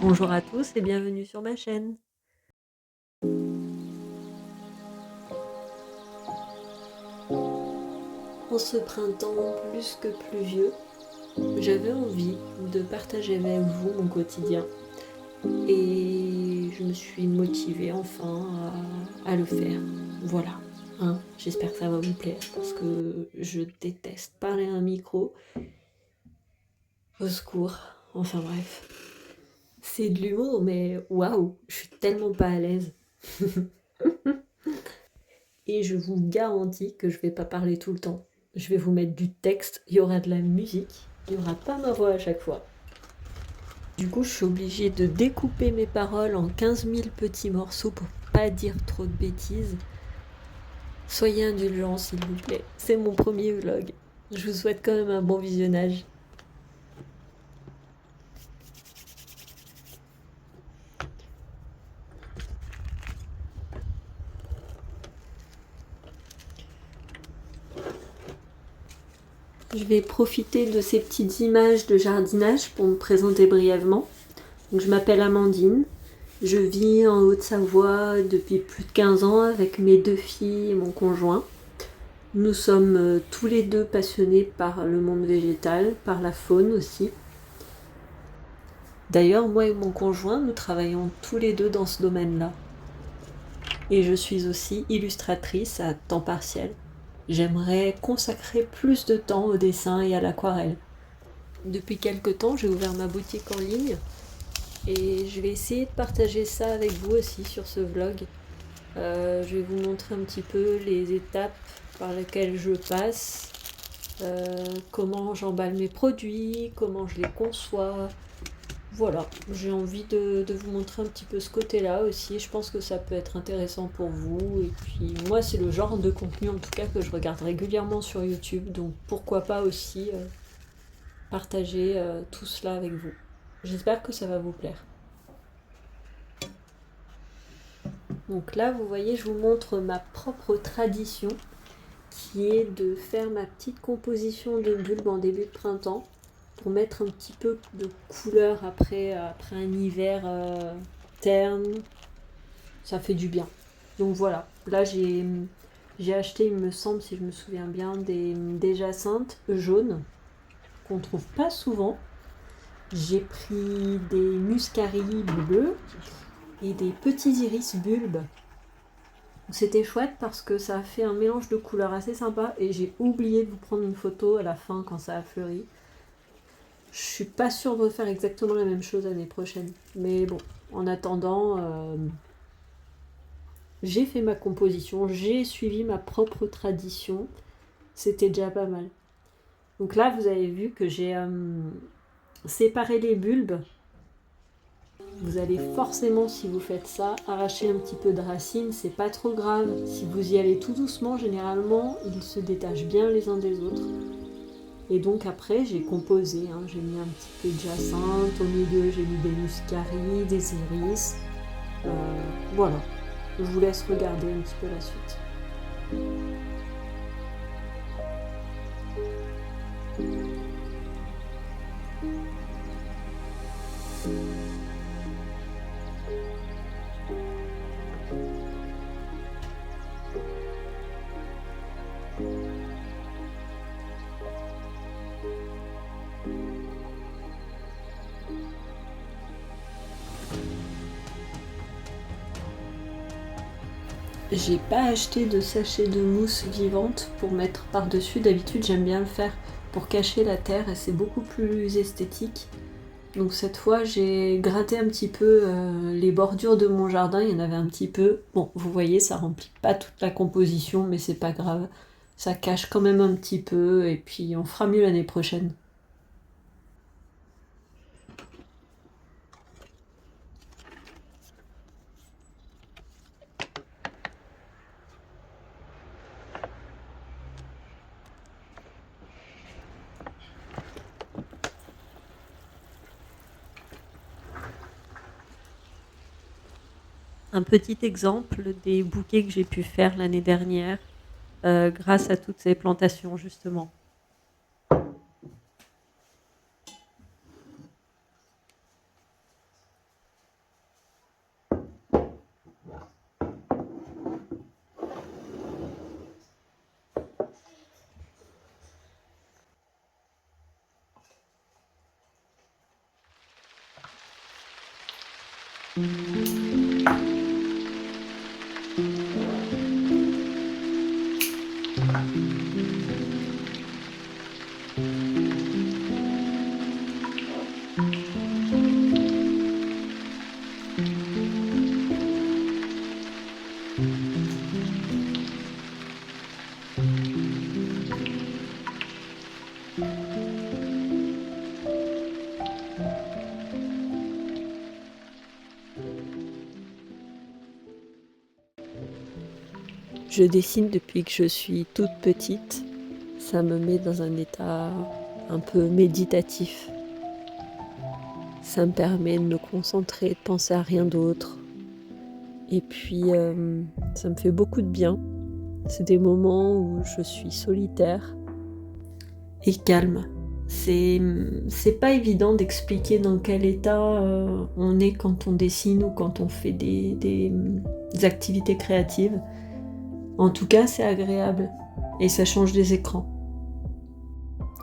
Bonjour à tous et bienvenue sur ma chaîne. En ce printemps plus que pluvieux, j'avais envie de partager avec vous mon quotidien et je me suis motivée enfin à le faire. Voilà, hein, j'espère que ça va vous plaire parce que je déteste parler à un micro. Au secours, enfin bref. C'est de l'humour mais waouh, je suis tellement pas à l'aise. Et je vous garantis que je vais pas parler tout le temps. Je vais vous mettre du texte, il y aura de la musique, il n'y aura pas ma voix à chaque fois. Du coup, je suis obligée de découper mes paroles en 15 000 petits morceaux pour pas dire trop de bêtises. Soyez indulgents, s'il vous plaît. C'est mon premier vlog. Je vous souhaite quand même un bon visionnage. Je vais profiter de ces petites images de jardinage pour me présenter brièvement. Donc, je m'appelle Amandine. Je vis en Haute-Savoie depuis plus de 15 ans avec mes 2 filles et mon conjoint. Nous sommes tous les deux passionnés par le monde végétal, par la faune aussi. D'ailleurs, moi et mon conjoint, nous travaillons tous les deux dans ce domaine-là. Et je suis aussi illustratrice à temps partiel. J'aimerais consacrer plus de temps au dessin et à l'aquarelle. Depuis quelque temps, j'ai ouvert ma boutique en ligne et je vais essayer de partager ça avec vous aussi sur ce vlog. Je vais vous montrer un petit peu les étapes par lesquelles je passe, comment j'emballe mes produits, comment je les conçois. Voilà, j'ai envie de vous montrer un petit peu ce côté-là aussi. Je pense que ça peut être intéressant pour vous. Et puis moi, c'est le genre de contenu en tout cas que je regarde régulièrement sur YouTube. Donc pourquoi pas aussi partager tout cela avec vous. J'espère que ça va vous plaire. Donc là, vous voyez, je vous montre ma propre tradition qui est de faire ma petite composition de bulbes en début de printemps pour mettre un petit peu de couleur après un hiver terne. Ça fait du bien. Donc voilà, là j'ai acheté, il me semble, si je me souviens bien, des jacinthes jaunes qu'on trouve pas souvent. J'ai pris des muscaries bleus et des petits iris bulbes. C'était chouette parce que ça a fait un mélange de couleurs assez sympa et j'ai oublié de vous prendre une photo à la fin quand ça a fleuri. Je suis pas sûre de refaire exactement la même chose l'année prochaine. Mais bon, en attendant, j'ai fait ma composition, j'ai suivi ma propre tradition. C'était déjà pas mal. Donc là, vous avez vu que j'ai séparé les bulbes. Vous allez forcément, si vous faites ça, arracher un petit peu de racines, c'est pas trop grave. Si vous y allez tout doucement, généralement, ils se détachent bien les uns des autres. Et donc après, j'ai composé, hein. J'ai mis un petit peu de jacinthe, au milieu j'ai mis des muscaries, des iris. Voilà, je vous laisse regarder un petit peu la suite. J'ai pas acheté de sachet de mousse vivante pour mettre par-dessus. D'habitude, j'aime bien le faire pour cacher la terre et c'est beaucoup plus esthétique. Donc cette fois, j'ai gratté un petit peu les bordures de mon jardin. Il y en avait un petit peu. Bon, vous voyez, ça remplit pas toute la composition, mais c'est pas grave. Ça cache quand même un petit peu et puis on fera mieux l'année prochaine. Un petit exemple des bouquets que j'ai pu faire l'année dernière grâce à toutes ces plantations justement. Je dessine depuis que je suis toute petite. Ça me met dans un état un peu méditatif. Ça me permet de me concentrer, de penser à rien d'autre. Et puis, ça me fait beaucoup de bien. C'est des moments où je suis solitaire et calme. C'est pas évident d'expliquer dans quel état on est quand on dessine ou quand on fait des activités créatives. En tout cas, c'est agréable et ça change des écrans.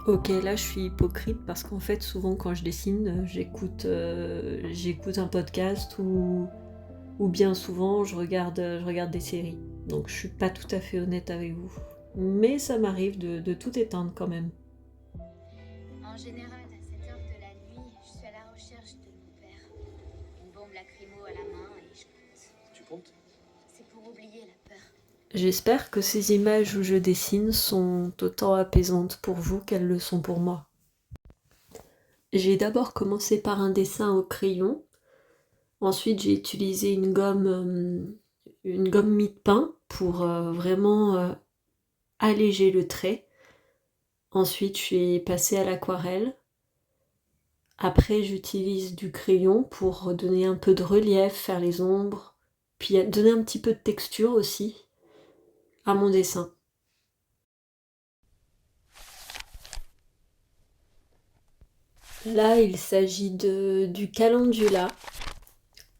Ok, là je suis hypocrite parce qu'en fait souvent quand je dessine, j'écoute un podcast ou bien souvent je regarde des séries. Donc je suis pas tout à fait honnête avec vous. Mais ça m'arrive de tout éteindre quand même. En général, à cette heure de la nuit, je suis à la recherche de mon père. Une bombe lacrymo à la main et je compte. Tu comptes? C'est pour oublier la peur. J'espère que ces images où je dessine sont autant apaisantes pour vous qu'elles le sont pour moi. J'ai d'abord commencé par un dessin au crayon. Ensuite, j'ai utilisé une gomme mie-de-pain pour vraiment alléger le trait. Ensuite, je suis passée à l'aquarelle. Après, j'utilise du crayon pour donner un peu de relief, faire les ombres, puis donner un petit peu de texture aussi à mon dessin. Là, il s'agit du calendula,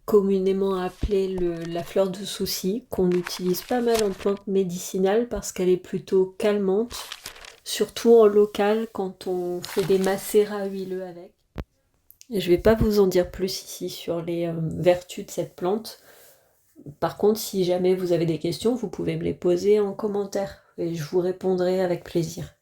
communément appelée la fleur de souci, qu'on utilise pas mal en plante médicinale parce qu'elle est plutôt calmante, surtout en local quand on fait des macérats huileux avec. Et je vais pas vous en dire plus ici sur les vertus de cette plante. Par contre, si jamais vous avez des questions, vous pouvez me les poser en commentaire et je vous répondrai avec plaisir.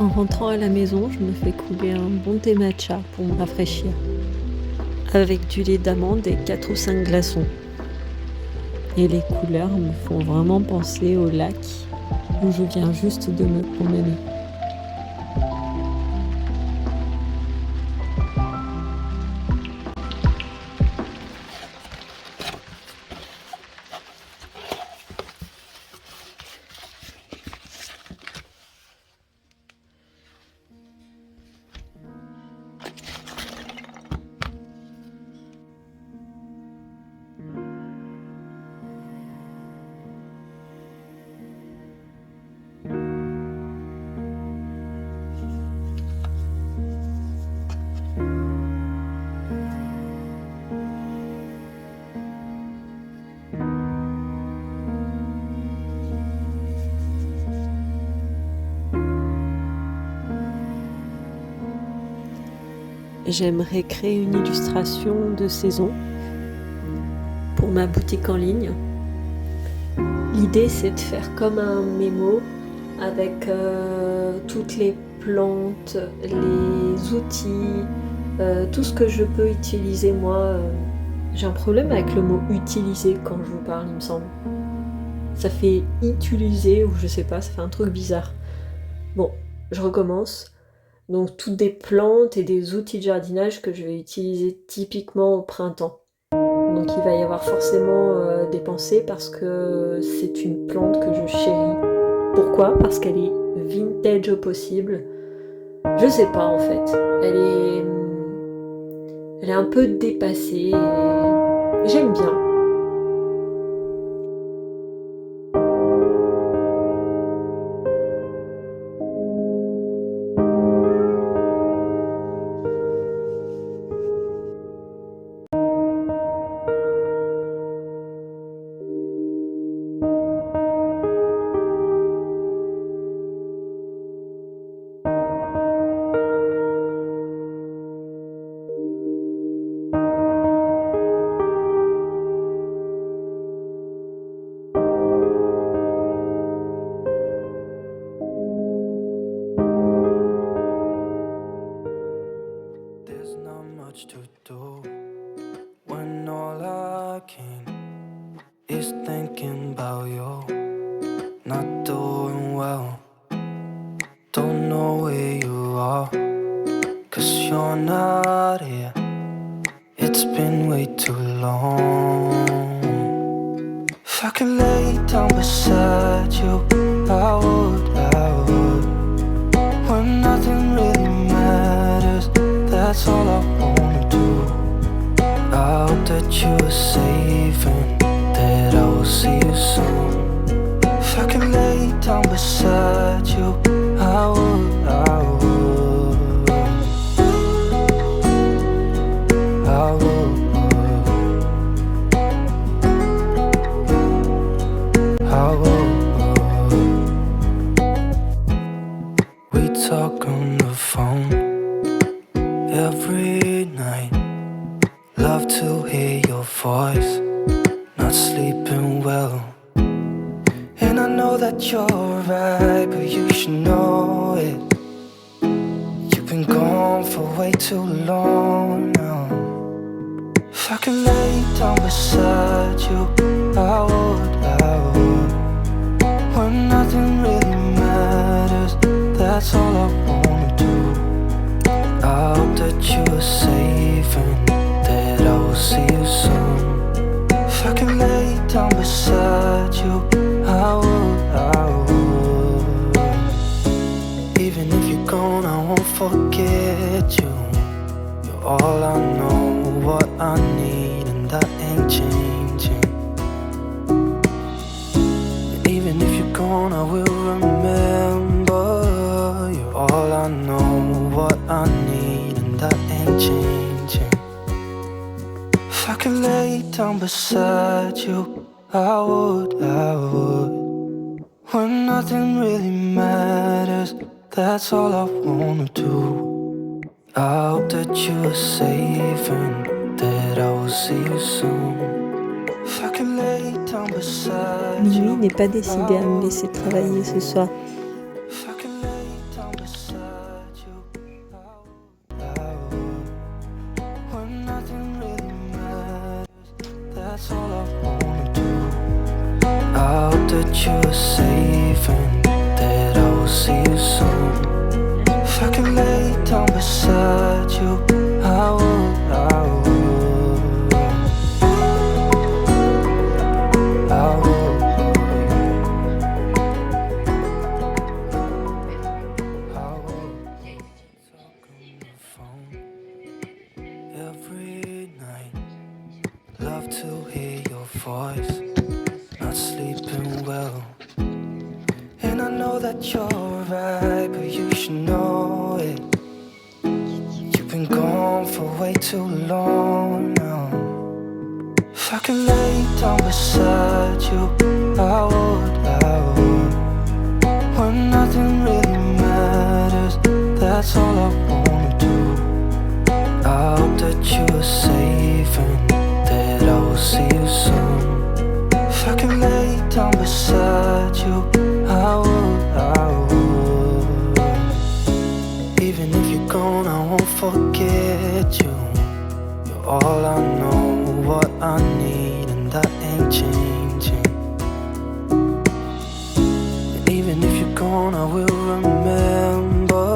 En rentrant à la maison, je me fais couler un bon thé matcha pour me rafraîchir, avec du lait d'amande et 4 ou 5 glaçons. Et les couleurs me font vraiment penser au lac où je viens juste de me promener. j'aimerais créer une illustration de saison pour ma boutique en ligne. L'idée, c'est de faire comme un mémo avec toutes les plantes, les outils, tout ce que je peux utiliser moi. J'ai un problème avec le mot utiliser quand je vous parle, il me semble. Ça fait utiliser ou je sais pas, ça fait un truc bizarre. Bon, je recommence. Donc toutes des plantes et des outils de jardinage que je vais utiliser typiquement au printemps. Donc il va y avoir forcément des pensées parce que c'est une plante que je chéris. Pourquoi ? Parce qu'elle est vintage au possible. Je sais pas en fait. Elle est un peu dépassée. Et j'aime bien. To do when all I can is thinking about you, not doing well. Don't know where you are, 'cause you're not here. It's been way too long. If I could lay down beside you, I would. When nothing really matters, that's all I wanna do. I hope that you are safe and that I will see you soon. If I could lay down beside you, I would. We talk on the phone every night. Love to hear your voice. Not sleeping well. And I know that you're right, but you should know it. You've been gone for way too long now. If I could lay down beside you, I would. When nothing really matters, that's all I wanna do. I hope that you are safe and that I will see you soon. If I could lay down beside you, I would. Even if you're gone, I won't forget you. You're all I know, what I need, and that ain't changing. And even if you're gone, I will remember. You're all I know, what I need, and that ain't changing. If I could lay down beside you, I would. When nothing really matters, that's all I wanna do. I hope that you are safe and that I will see you soon. If I could lay down beside you. Minuit n'est pas décidé à me laisser travailler ce soir. If I could lay down beside you, I would. When nothing really matters, that's all I wanna do. I hope that you are safe and that I will see you soon. If I could lay down beside you, I would. Every night, love to hear your voice. Not sleeping well. And I know that you're right, but you should know it. You've been gone for way too long now. If I could lay down beside you, I would. When nothing really matters, that's all I wanna do. that you were safe and that I will see you soon. If I could lay down beside you, I would. Even if you're gone, I won't forget you. You're all I know, what I need, and that ain't changing. And even if you're gone, I will remember.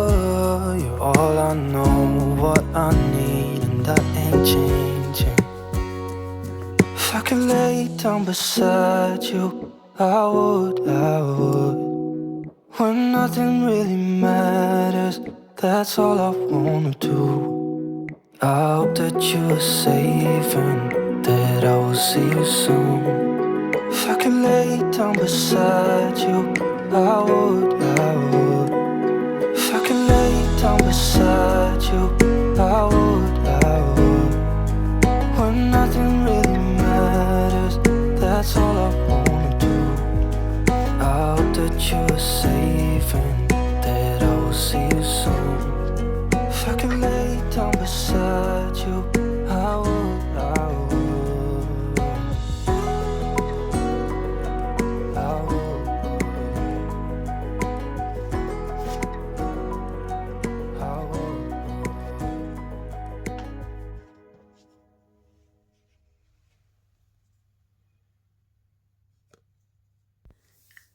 You're all I know, what I need, and that ain't changing. If I could lay down beside you, I would. When nothing really matters, that's all I wanna do. I hope that you are safe and that I will see you soon. If I could lay down beside you, I would. If I could lay down beside you, I would. When nothing really matters, that's all I wanna do. I hope that you are safe and that I will see you soon. If I could lay down beside you, I would. I would.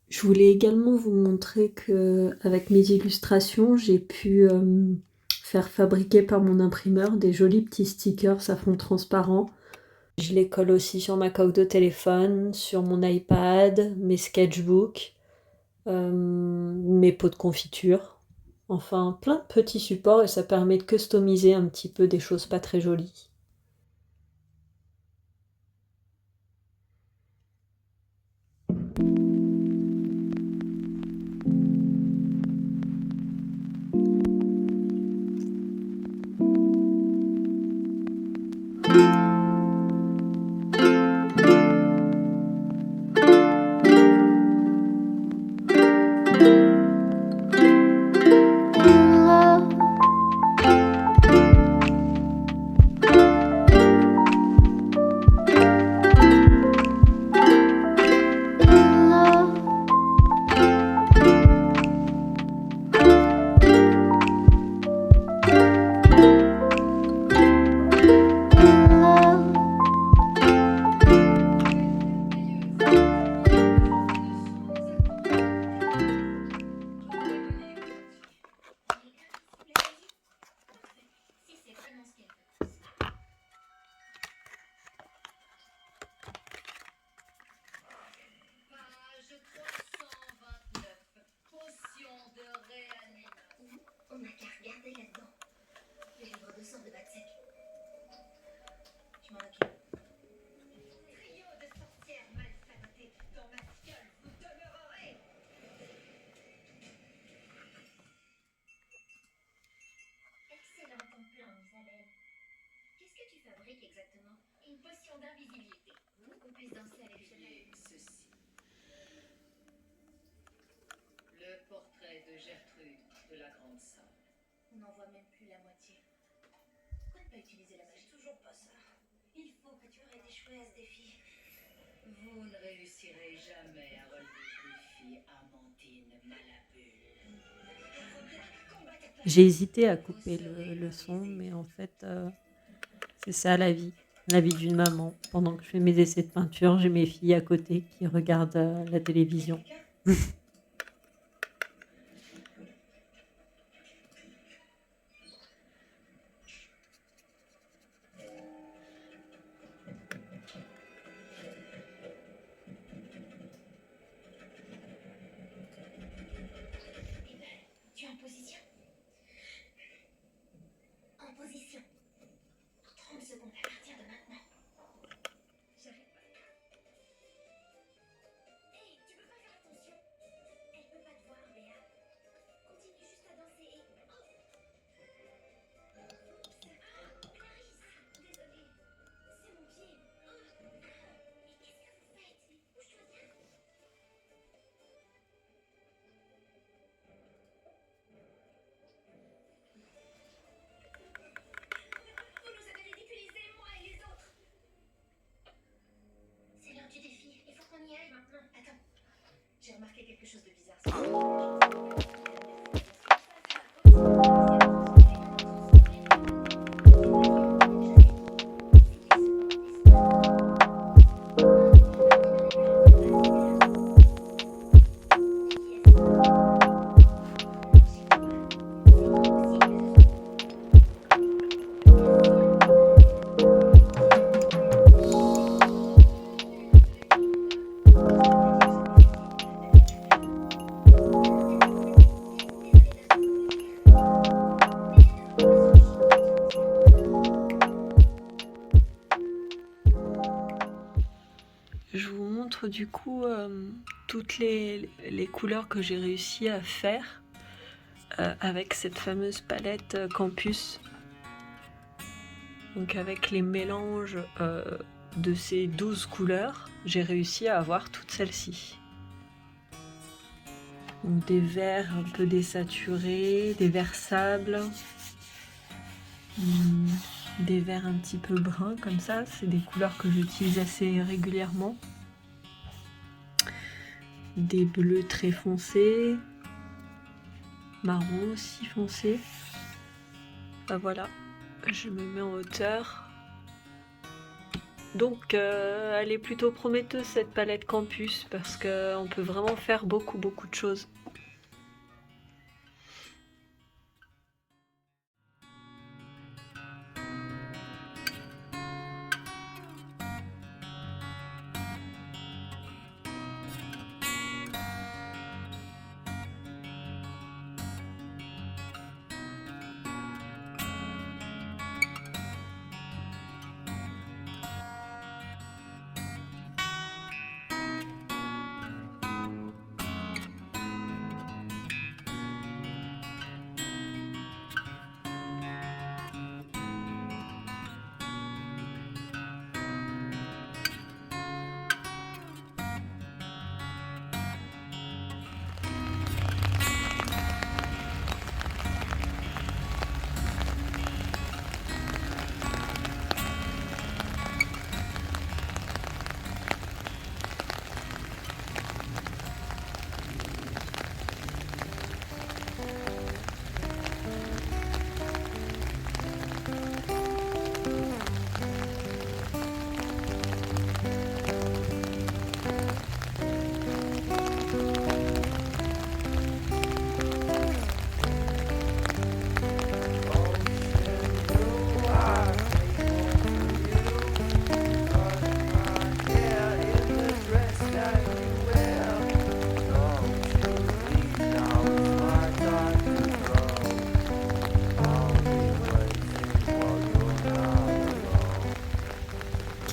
Je voulais également vous montrer que avec mes illustrations, j'ai pu faire fabriquer par mon imprimeur des jolis petits stickers à fond transparent. Je les colle aussi sur ma coque de téléphone, sur mon iPad, mes sketchbooks, mes pots de confiture. Enfin, plein de petits supports et ça permet de customiser un petit peu des choses pas très jolies. On n'a qu'à regarder là-dedans. Le livre de sang de Batsek. Je m'en occupe. Trio de sorcières mal sabotées. Dans ma fiole, vous demeurerez. Excellent ton plan, Isabelle. Qu'est-ce que tu fabriques exactement? Une potion d'invisibilité. Qu'on puisse danser avec Chanel. Ceci. Le portrait de Gertrude de la Grande Salle. On n'en voit même plus la moitié. Pourquoi ne pas utiliser la magie? Toujours pas ça. Il faut que tu arrêtes d'échouer à ce défi. Vous ne réussirez jamais à relever le défi, Amandine Malabule. J'ai hésité à couper le son, mais en fait, c'est ça la vie d'une maman. Pendant que je fais mes essais de peinture, j'ai mes filles à côté qui regardent la télévision. Tu es en position. En position. 30 secondes à partir de maintenant. J'arrive pas. Hey, tu peux pas faire attention? J'ai remarqué quelque chose de bizarre. Je vous montre du coup toutes les couleurs que j'ai réussi à faire avec cette fameuse palette Campus. Donc avec les mélanges de ces 12 couleurs, j'ai réussi à avoir toutes celles-ci. Donc des verts un peu désaturés, des verts sable, des verts un petit peu bruns comme ça, c'est des couleurs que j'utilise assez régulièrement. Des bleus très foncés, marron aussi foncé. Ben voilà, je me mets en hauteur. Donc elle est plutôt prometteuse cette palette Campus parce qu'on peut vraiment faire beaucoup de choses.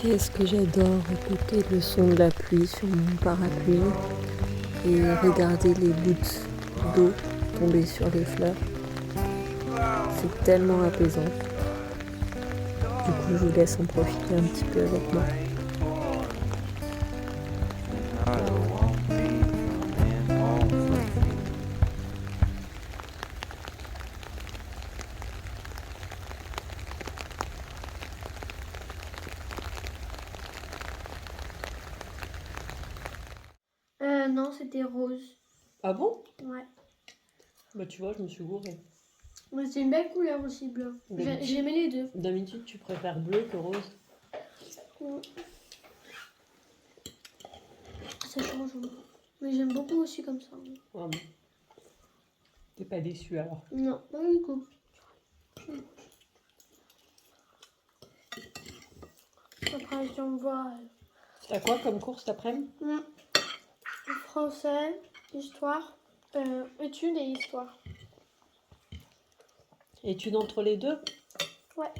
Qu'est-ce que j'adore écouter le son de la pluie sur mon parapluie et regarder les gouttes d'eau tomber sur les fleurs. C'est tellement apaisant. Du coup, je vous laisse en profiter un petit peu avec moi. Non, c'était rose. Ah bon? Ouais. Bah tu vois, je me suis gourée. Mais c'est une belle couleur aussi, bleu. J'aimais les deux. D'habitude, tu préfères bleu que rose? Ça change. Mais j'aime beaucoup aussi comme ça. Ah bon. T'es pas déçue alors? Non, pas du tout. Après, si on voit... T'as quoi comme cours cet après-midi? Français, histoire, études et histoire. Études entre les deux? Ouais.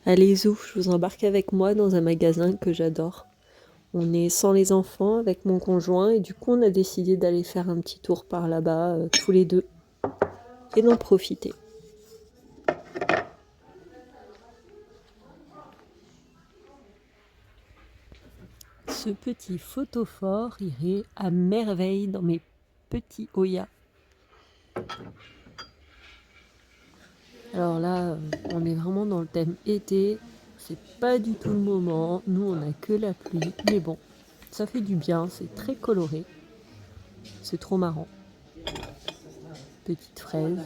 Allez zou, je vous embarque avec moi dans un magasin que j'adore. On est sans les enfants avec mon conjoint et du coup on a décidé d'aller faire un petit tour par là-bas tous les deux et d'en profiter. Ce petit photophore irait à merveille dans mes petits Oya. Alors là, on est vraiment dans le thème été. C'est pas du tout le moment. Nous, on a que la pluie. Mais bon, Ça fait du bien, c'est très coloré. C'est trop marrant. Petite fraise.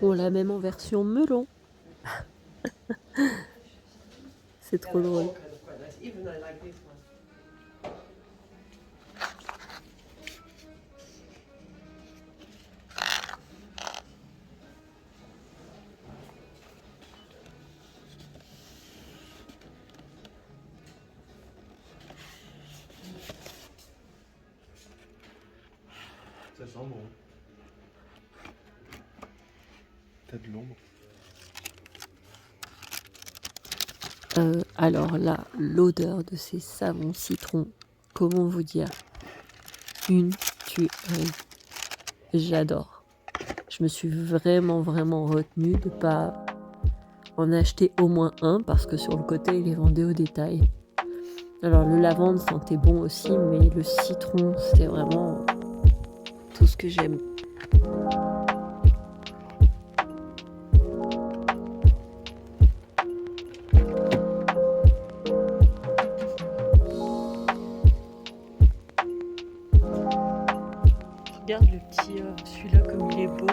On l'a même en version melon. C'est trop drôle. Ça sent bon. T'as de l'ombre. Alors là, l'odeur de ces savons citron, comment vous dire? Une tuerie. J'adore. Je me suis vraiment retenue de pas en acheter au moins un parce que sur le côté, il est vendu au détail. Alors le lavande sentait bon aussi, mais le citron, c'était vraiment tout ce que j'aime. Regarde le petit, celui-là comme il est beau.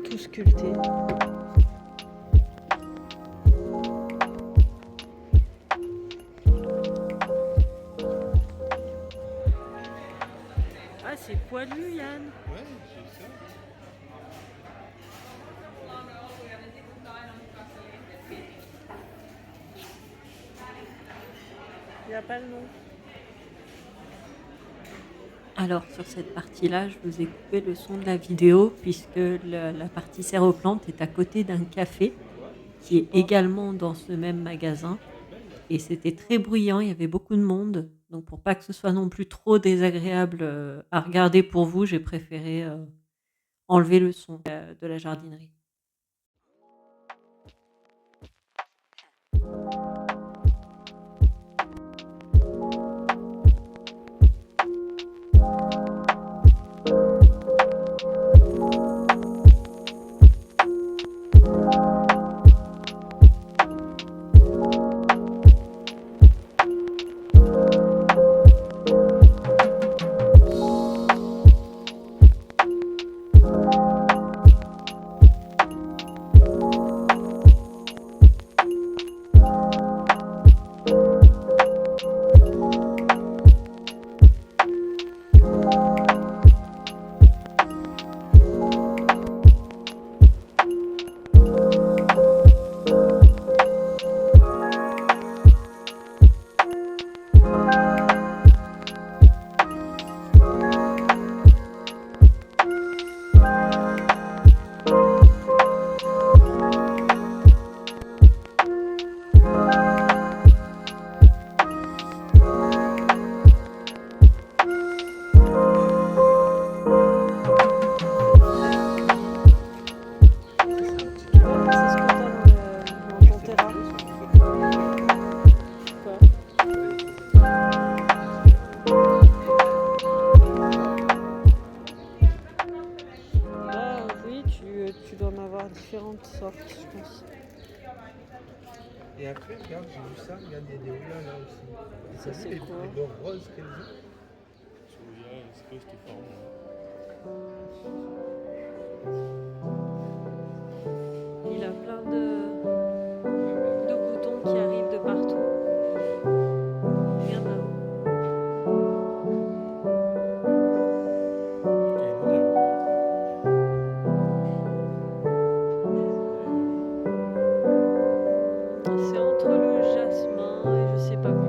Tout sculpté. Ah, c'est poilu, Yann. Ouais, c'est ça. Il n'y a pas le nom. Alors sur cette partie-là, je vous ai coupé le son de la vidéo puisque la partie serre aux plantes est à côté d'un café qui est également dans ce même magasin. Et c'était très bruyant, il y avait beaucoup de monde. Donc pour pas que ce soit non plus trop désagréable à regarder pour vous, j'ai préféré enlever le son de la jardinerie. Différentes sortes, je pense. Et après, regarde, j'ai vu ça, regarde, il y a des houlas là aussi. Et Ça, c'est les quoi? bords roses qu'elles ont. C'est quoi cette forme? Il a plein de boutons qui arrivent de partout. Regarde là-haut. C'est entre le jasmin et je sais pas quoi.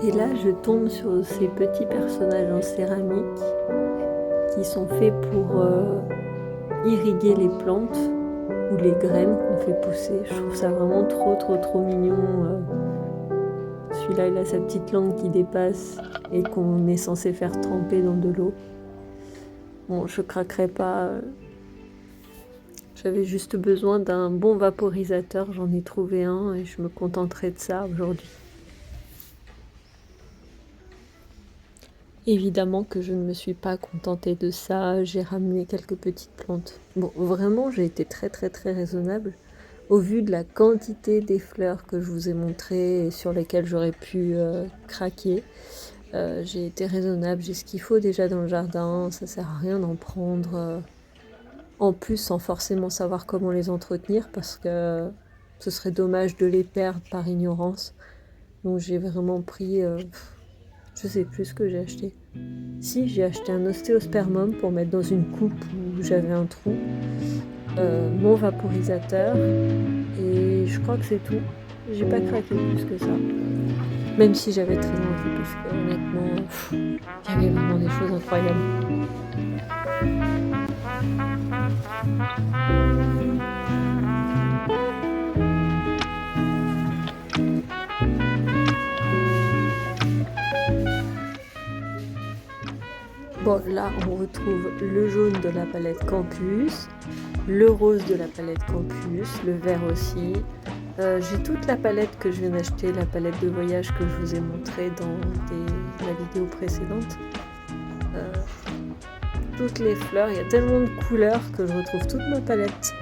Et là, je tombe sur ces petits personnages en céramique qui sont faits pour irriguer les plantes ou les graines qu'on fait pousser. Je trouve ça vraiment trop mignon. Celui-là, il a sa petite langue qui dépasse et qu'on est censé faire tremper dans de l'eau. Bon, je craquerai pas. J'avais juste besoin d'un bon vaporisateur, j'en ai trouvé un et je me contenterai de ça aujourd'hui. Évidemment que je ne me suis pas contentée de ça, j'ai ramené quelques petites plantes. Bon, vraiment, j'ai été très raisonnable au vu de la quantité des fleurs que je vous ai montrées et sur lesquelles j'aurais pu craquer. J'ai été raisonnable, j'ai ce qu'il faut déjà dans le jardin, ça sert à rien d'en prendre en plus sans forcément savoir comment les entretenir parce que ce serait dommage de les perdre par ignorance. Donc j'ai vraiment pris... je sais plus ce que j'ai acheté. Si, j'ai acheté un ostéospermum pour mettre dans une coupe où j'avais un trou, mon vaporisateur, et je crois que c'est tout. J'ai pas craqué plus que ça. Même si j'avais très envie, parce que honnêtement, il y avait vraiment des choses incroyables. Bon, là, on retrouve le jaune de la palette Campus, le rose de la palette Campus, le vert aussi. J'ai toute la palette que je viens d'acheter, la palette de voyage que je vous ai montrée dans la vidéo précédente. Toutes les fleurs, il y a tellement de couleurs que je retrouve toute ma palette.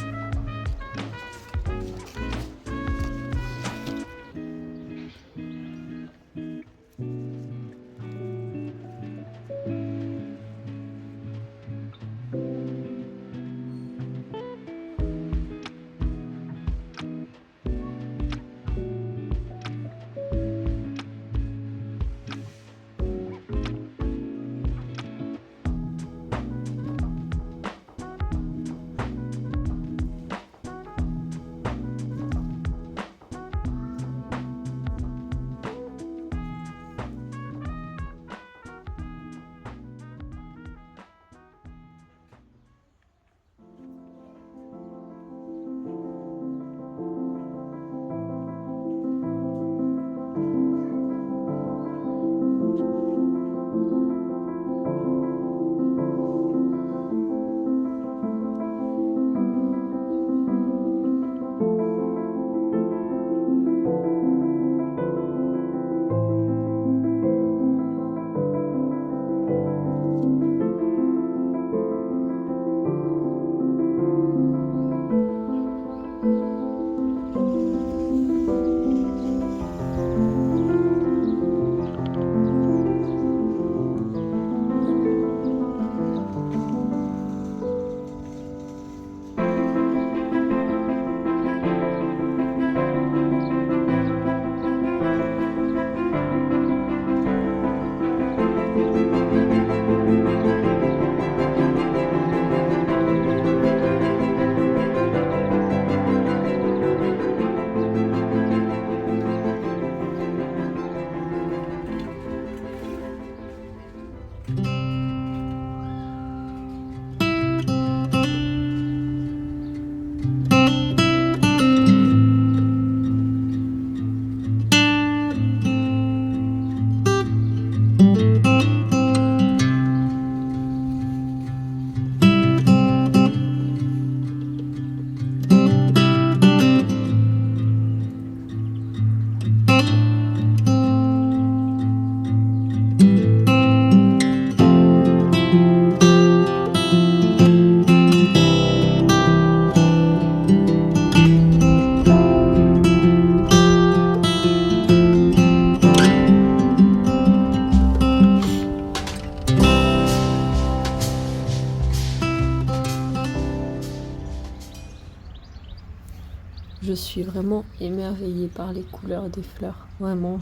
Je suis vraiment émerveillée par les couleurs des fleurs. Vraiment,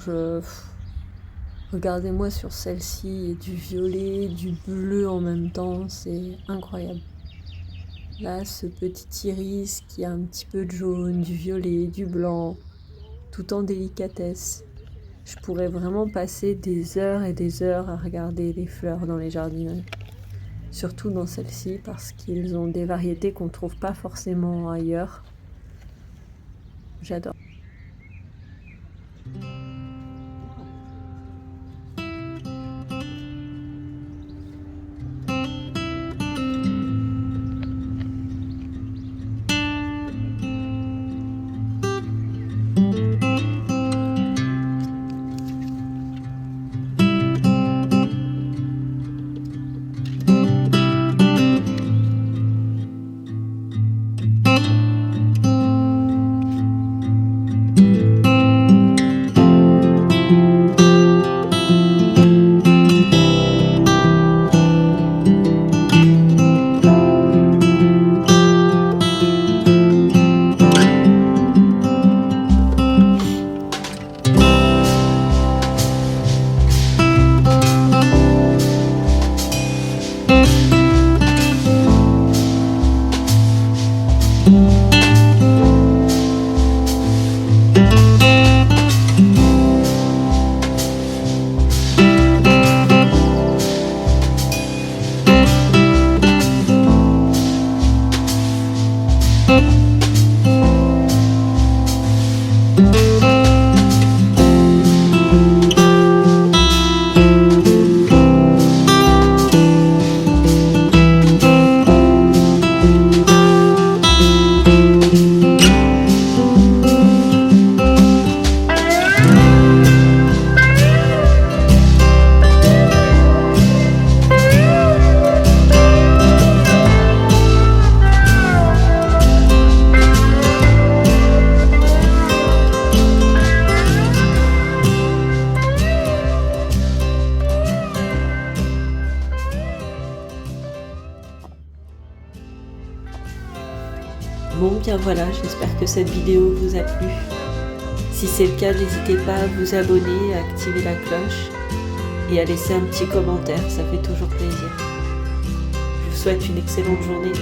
regardez-moi sur celle-ci, il y a du violet, du bleu en même temps, c'est incroyable. Là, ce petit iris qui a un petit peu de jaune, du violet, du blanc, tout en délicatesse. Je pourrais vraiment passer des heures et des heures à regarder les fleurs dans les jardineries. Surtout dans celle-ci parce qu'ils ont des variétés qu'on ne trouve pas forcément ailleurs. J'adore. Bon, bien voilà, j'espère que cette vidéo vous a plu. Si c'est le cas, n'hésitez pas à vous abonner, à activer la cloche et à laisser un petit commentaire, ça fait toujours plaisir. Je vous souhaite une excellente journée.